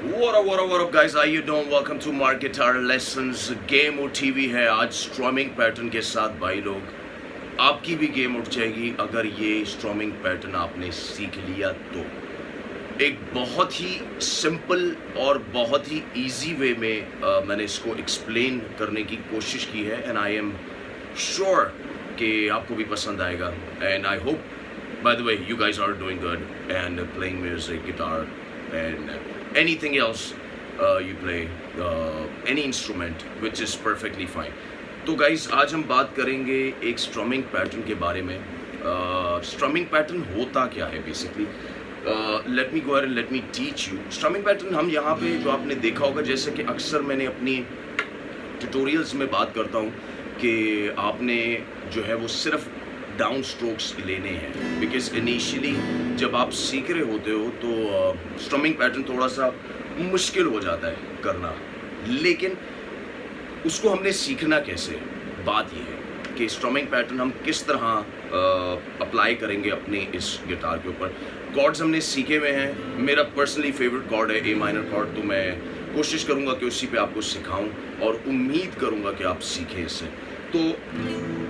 What up guys, how you doing? Welcome to Mark Guitar Lessons. Game और TV है आज strumming pattern के साथ भाई लोग। आपकी भी गेम उठ जाएगी अगर ये स्ट्रमिंग पैटर्न आपने सीख लिया तो। एक बहुत ही सिंपल और बहुत ही इजी वे में मैंने इसको एक्सप्लेन करने की कोशिश की है एंड आई एम श्योर कि आपको भी पसंद आएगा and I hope by the way you guys are doing good and playing music, guitar and anything else you play, any instrument which is perfectly fine. तो guys आज हम बात करेंगे एक स्ट्रमिंग पैटर्न के बारे में। स्ट्रमिंग पैटर्न होता क्या है basically. Let me go and let me teach you strumming pattern. हम यहाँ पे जो आपने देखा होगा, जैसे कि अक्सर मैंने अपनी ट्यूटोरियल्स में बात करता हूँ कि आपने जो है वो सिर्फ डाउन स्ट्रोक्स लेने हैं, बिकॉज इनिशियली जब आप सीख रहे होते हो तो स्ट्रमिंग पैटर्न थोड़ा सा मुश्किल हो जाता है करना, लेकिन उसको हमने सीखना कैसे। बात यह है कि स्ट्रमिंग पैटर्न हम किस तरह अप्लाई करेंगे अपने इस गिटार के ऊपर। कॉर्ड्स हमने सीखे हुए हैं। मेरा पर्सनली फेवरेट कॉर्ड है ए माइनर कॉर्ड, तो मैं कोशिश करूँगा कि उसी पे आपको सिखाऊं और उम्मीद करूँगा कि आप सीखें इससे। तो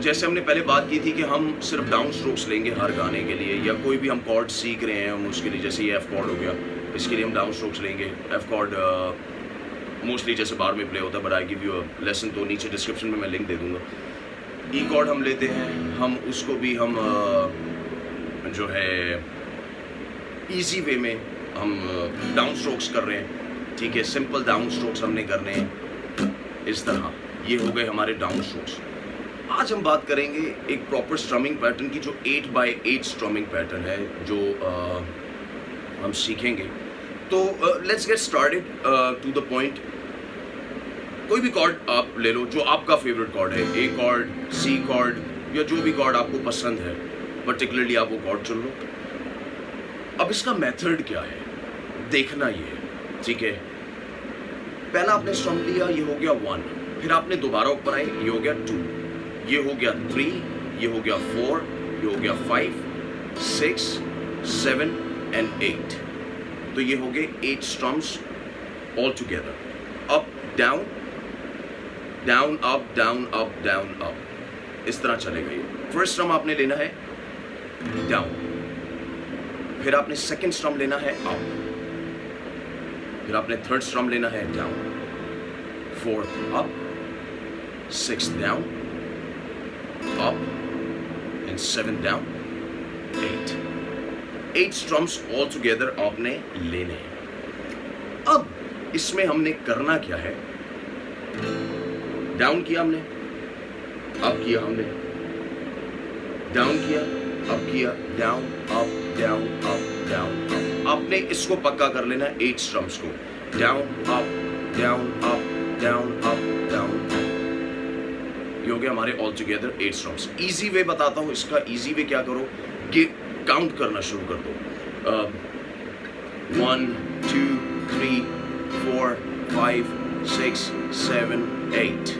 जैसे हमने पहले बात की थी कि हम सिर्फ डाउन स्ट्रोक्स लेंगे हर गाने के लिए, या कोई भी हम कॉर्ड सीख रहे हैं हम उसके लिए, जैसे ये एफ कॉर्ड हो गया, इसके लिए हम डाउन स्ट्रोक्स लेंगे। एफ कॉर्ड मोस्टली जैसे बार में प्ले होता है, but I give you a lesson, तो नीचे डिस्क्रिप्शन में मैं लिंक दे दूँगा। ई कॉर्ड हम लेते हैं, हम उसको भी हम जो है इजी वे में हम डाउन स्ट्रोक्स कर रहे हैं, ठीक है। सिंपल डाउन स्ट्रोक्स हमने करने हैं इस तरह। ये हो गए हमारे डाउन स्ट्रोक्स। आज हम बात करेंगे एक प्रॉपर स्ट्रमिंग पैटर्न की, जो 8x8 स्ट्रमिंग पैटर्न है जो हम सीखेंगे। तो let's get started to the point. कोई भी कॉर्ड आप ले लो जो आपका फेवरेट कॉर्ड है, ए कॉर्ड, सी कॉर्ड, या जो भी कॉर्ड आपको पसंद है, पर्टिकुलरली आप वो कॉर्ड चुन लो। अब इसका मेथड क्या है देखना ये है, ठीक है। पहला आपने स्ट्रम लिया, ये हो गया 1, फिर आपने दोबारा ऊपर आए, ये हो गया 2, ये हो गया 3, ये हो गया 4, ये हो गया 5, 6, 7 एंड 8। तो ये हो गए 8 strums all together. Up down down up down up down up, इस तरह चलेगा ये। फर्स्ट स्ट्रम आपने लेना है डाउन, फिर आपने सेकंड स्ट्रम लेना है अप, फिर आपने थर्ड स्ट्रम लेना है down, fourth up, sixth down up and 7 down, 8 strums all together आपने लेने हैं। अब इसमें हमने करना क्या है, डाउन किया हमने, अप किया हमने, डाउन किया, अप किया, down up down up down up. आपने इसको पक्का कर लेना है 8 स्ट्रम्स को, down up down up down up down up. ये हो गया हमारे ऑल टुगेदर 8 स्ट्रम्स। इजी वे बताता हूँ इसका। इजी वे क्या करो कि काउंट करना शुरू कर दो। 1 2 3 4 5 6 7 8,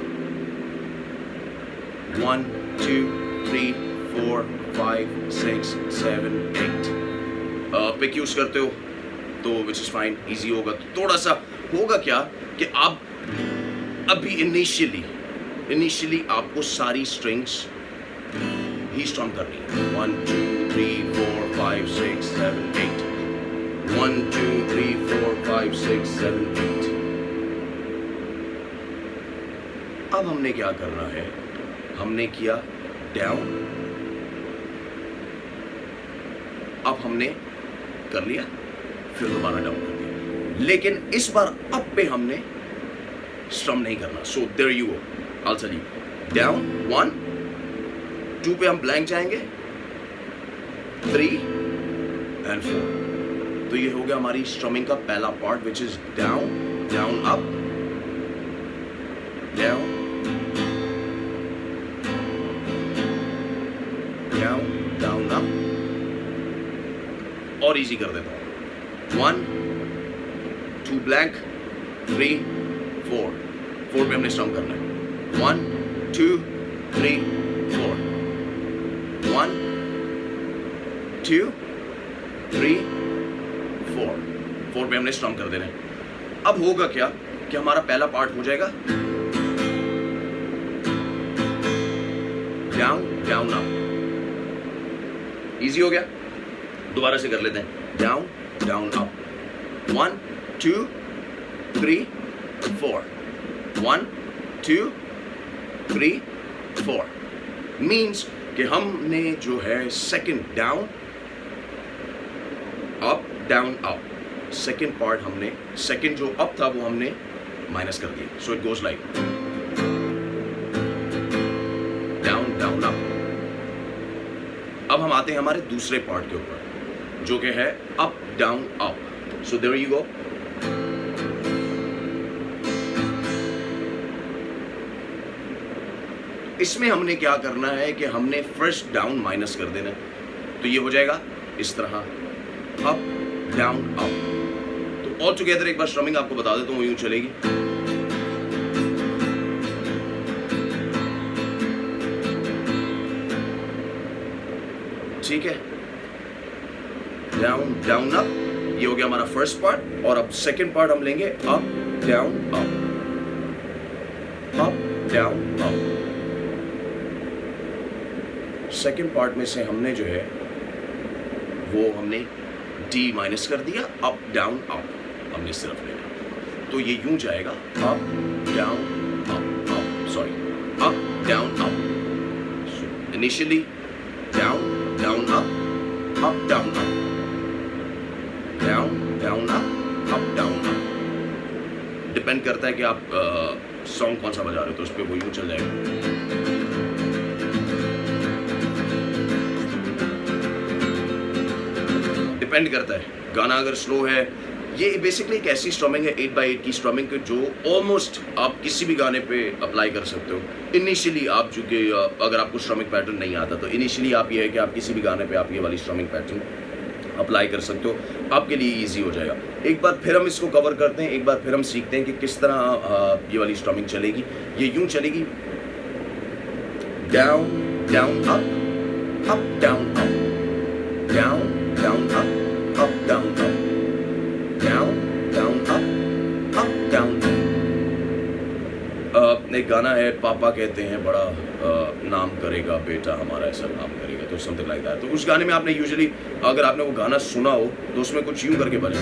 1 2 3 4 5 6 7 8। पिक यूज करते हो तो विच इज फाइन, इजी होगा। तो थोड़ा सा होगा क्या कि आप अभी इनिशियली आपको सारी स्ट्रिंग्स ही स्ट्रम करनी है। 1 2 3 4 5 6 7 8, 1 2 3 4 5 6 7 8। अब हमने क्या करना है, हमने किया डाउन, अब हमने कर लिया, फिर दोबारा डाउन कर दिया, लेकिन इस बार अप पे हमने स्ट्रम नहीं करना। So there you go, I'll tell you. Down 1, 2 पे हम ब्लैंक जाएंगे, 3 and 4। तो ये हो गया हमारी स्ट्रमिंग का पहला part, which is down down up down down down up. और इजी कर देता हूँ, 1 2 ब्लैंक, 3 4 पे हमने स्ट्रम करना है। 1 2 3 4, 1 2 3 4 पे हमने स्ट्रम कर देना है। अब होगा क्या कि हमारा पहला पार्ट हो जाएगा डाउन डाउन अप। इजी हो गया, दोबारा से कर लेते हैं। डाउन डाउन अप, 1 2 3 4, 1 2 3 4 मीन्स कि हमने जो है second down up down up, second part हमने, सेकंड जो अप था वो हमने माइनस कर दिया। So it goes like down down up. अब हम आते हैं हमारे दूसरे पार्ट के ऊपर जो कि है up down up. So there you go. इसमें हमने क्या करना है कि हमने फर्स्ट डाउन माइनस कर देना है। तो ये हो जाएगा इस तरह अप डाउन अप। तो ऑल टुगेदर एक बार स्ट्रमिंग आपको बता देता हूँ, वो यूं चलेगी। ठीक है, डाउन डाउन अप, ये हो गया हमारा फर्स्ट पार्ट। और अब सेकंड पार्ट हम लेंगे up down up, up down up. Second part में से हमने जो है वो हमने डी माइनस कर दिया, अप डाउन अप हमने सिर्फ लेना। तो ये यूं जाएगा up down up up, sorry up down up. Initially down down up down up, down down up down up. Depend करता है कि आप सॉन्ग कौन सा बजा रहे हो, तो उस पर वो यूं चल जाएगा। डिपेंड करता है, गाना अगर स्लो है। ये बेसिकली एक ऐसी स्ट्रमिंग है 8/8 की स्ट्रमिंग जो ऑलमोस्ट आप किसी भी गाने पे अप्लाई कर सकते हो। इनिशियली आप चूंकि अगर आपको स्ट्रमिंग पैटर्न नहीं आता तो इनिशियली आप ये है कि आप किसी भी गाने पे आप ये वाली स्ट्रमिंग पैटर्न अप्लाई कर सकते हो, आपके लिए इजी हो जाएगा। एक बार फिर हम इसको कवर करते हैं, एक बार फिर हम सीखते हैं कि किस तरह ये वाली स्ट्रमिंग चलेगी। ये यूं चलेगी down down up down up, down down up down up, down down up down up. एक गाना है पापा कहते हैं बड़ा नाम करेगा बेटा हमारा, ऐसा नाम करेगा, तो समथिंग लाइक दैट। तो उस गाने में आपने यूजुअली अगर आपने वो गाना सुना हो तो उसमें कुछ यूं करके बने।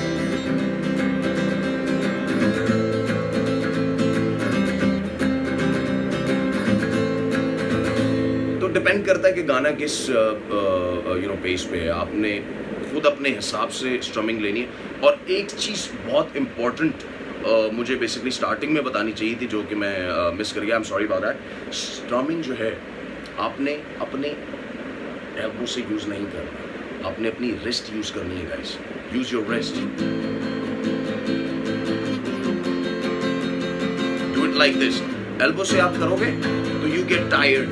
तो डिपेंड करता है कि गाना किस पेस पे है, आपने खुद अपने हिसाब से स्ट्रमिंग लेनी है। और एक चीज़ बहुत इम्पोर्टेंट मुझे बेसिकली स्टार्टिंग में बतानी चाहिए थी जो कि मैं मिस कर गया, I am sorry about that. Strumming जो है आपने अपने एल्बो से यूज़ नहीं करना, आपने अपनी रिस्ट यूज़ करनी है guys. Use your wrist, do it like this. Elbow से आप करोगे तो यू गेट टायर्ड,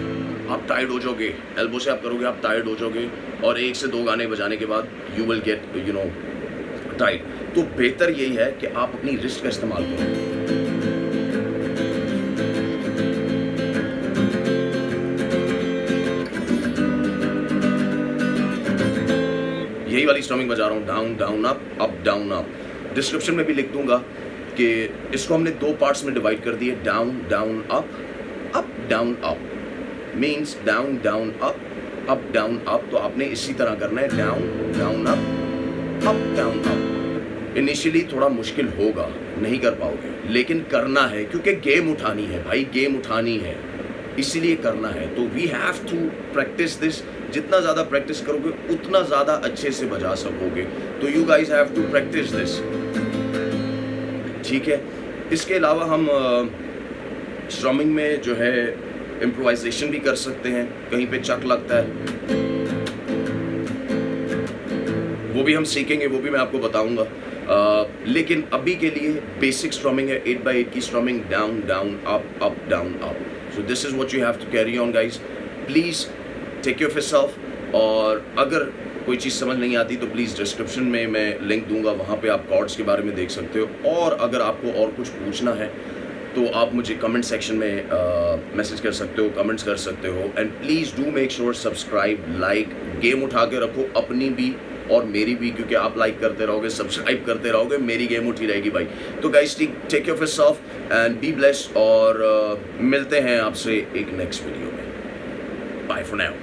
आप टायर्ड हो जाओगे। एल्बो से आप करोगे आप टायर्ड हो जाओगे, और 1 से 2 गाने बजाने के बाद यू विल गेट टायर्ड। तो बेहतर यही है कि आप अपनी रिस्ट का इस्तेमाल करो। यही वाली स्ट्रमिंग बजा रहा हूँ, down down up down up. Description में भी लिख दूंगा कि इसको हमने 2 पार्ट्स में डिवाइड कर दिए, down down up down up means down down up down up. तो आपने इसी तरह करना है, down down up down up. Initially थोड़ा मुश्किल होगा, नहीं कर पाओगे, लेकिन करना है क्योंकि गेम उठानी है भाई, गेम उठानी है, इसीलिए करना है। तो we have to practice this. जितना ज़्यादा प्रैक्टिस करोगे उतना ज़्यादा अच्छे से बजा सकोगे। तो you guys have to practice this, ठीक है। इसके अलावा हम स्ट्रमिंग में जो है इम्प्रोवाइजेशन भी कर सकते हैं, कहीं पे चक लगता है वो भी हम सीखेंगे, वो भी मैं आपको बताऊंगा। लेकिन अभी के लिए बेसिक स्ट्रमिंग है 8/8 की strumming, down down up down up. So this is what you have to carry on guys. Please take care of yourself. और अगर कोई चीज़ समझ नहीं आती तो प्लीज़ डिस्क्रिप्शन में मैं लिंक दूंगा, वहाँ पे आप कॉर्ड्स के बारे में देख सकते हो। और अगर आपको और कुछ पूछना है तो आप मुझे कमेंट सेक्शन में मैसेज कर सकते हो, कमेंट्स कर सकते हो। And please do make sure subscribe, like. Game उठा के रखो, अपनी भी और मेरी भी, क्योंकि आप लाइक करते रहोगे, सब्सक्राइब करते रहोगे, मेरी गेम उठी रहेगी भाई। तो guys take care of yourself and be blessed, और मिलते हैं आपसे एक नेक्स्ट वीडियो में। Bye for now.